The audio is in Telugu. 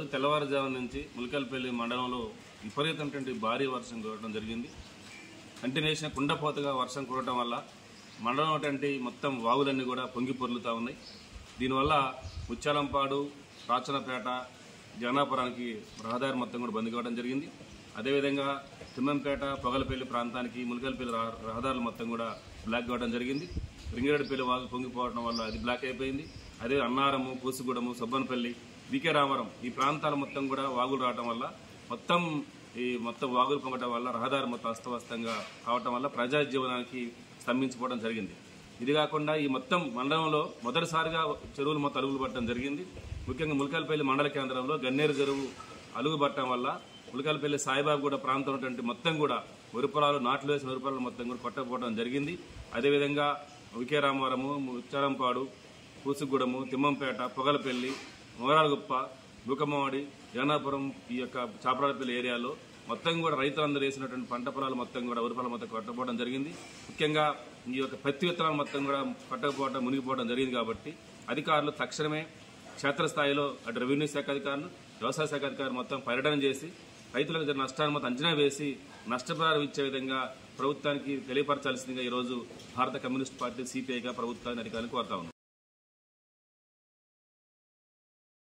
ఈరోజు తెల్లవారుజాము నుంచి ములకల్పల్లి మండలంలో విపరీతమైనటువంటి భారీ వర్షం కురవడం జరిగింది. కంటిన్యూషన్ కుండపోతగా వర్షం కురవడం వల్ల మండలం మొత్తం వాగులన్నీ కూడా పొంగి పొర్లుతూ ఉన్నాయి. దీనివల్ల ముత్యాలంపాడు, రాచనపేట, జగన్నాపురానికి రహదారి మొత్తం కూడా బంద్ కావడం జరిగింది. అదేవిధంగా తిమ్మంపేట, పొగలపల్లి ప్రాంతానికి ములకల్పల్లి రహదారులు మొత్తం కూడా బ్లాక్ కావడం జరిగింది. రింగిరెడ్డిపల్లి వాగు పొంగిపోవడం వల్ల అది బ్లాక్ అయిపోయింది. అదే అన్నారము, పూసుగూడెము, సబ్బనపల్లి, వికే రామవరం ఈ ప్రాంతాల మొత్తం కూడా వాగులు రావడం వల్ల మొత్తం వాగులు పొంగడం వల్ల రహదారి మొత్తం అస్తవ్యస్తంగా కావటం వల్ల ప్రజా జీవనానికి స్తంభించిపోవడం జరిగింది. ఇది కాకుండా ఈ మొత్తం మండలంలో మొదటిసారిగా చెరువులు మొత్తం అలుగులు పట్టడం జరిగింది. ముఖ్యంగా ములకల్పల్లి మండల కేంద్రంలో గన్నేరు చెరువు అలుగు పట్టడం వల్ల ములకల్పల్లి సాయిబాబుగూడ ప్రాంతం మొత్తం కూడా వరిపొలాలు, నాట్లు వేసిన వరిపొలాలు మొత్తం కూడా కొట్టకపోవడం జరిగింది. అదేవిధంగా వికే రామవరము, ముచ్చారంపాడు, పూసుగూడెము, తిమ్మంపేట, పొగలపల్లి, మొగరాలగుప్ప, బుకమ్మవాడి, జగన్నాపురం ఈ యొక్క చాపరాడపల్లి ఏరియాలో మొత్తం కూడా రైతులందరూ వేసినటువంటి పంట పొలాలు మొత్తం కూడా వరి పొలాలు మొత్తం కొట్టకపోవడం జరిగింది. ముఖ్యంగా ఈ యొక్క పత్తి విత్తనాలు మొత్తం కూడా పట్టకపోవడం, మునిగిపోవడం జరిగింది. కాబట్టి అధికారులు తక్షణమే క్షేత్రస్థాయిలో అటు రెవెన్యూ శాఖ అధికారులు, వ్యవసాయ శాఖ అధికారులు మొత్తం పర్యటన చేసి రైతులకు జరిగిన నష్టాన్ని మొత్తం అంచనా వేసి నష్టపరిహారం ఇచ్చే విధంగా ప్రభుత్వానికి తెలియపరచాల్సిందిగా ఈరోజు భారత కమ్యూనిస్ట్ పార్టీ సిపిఐగా ప్రభుత్వాన్ని అధికారులను కోరుతా ఉంది.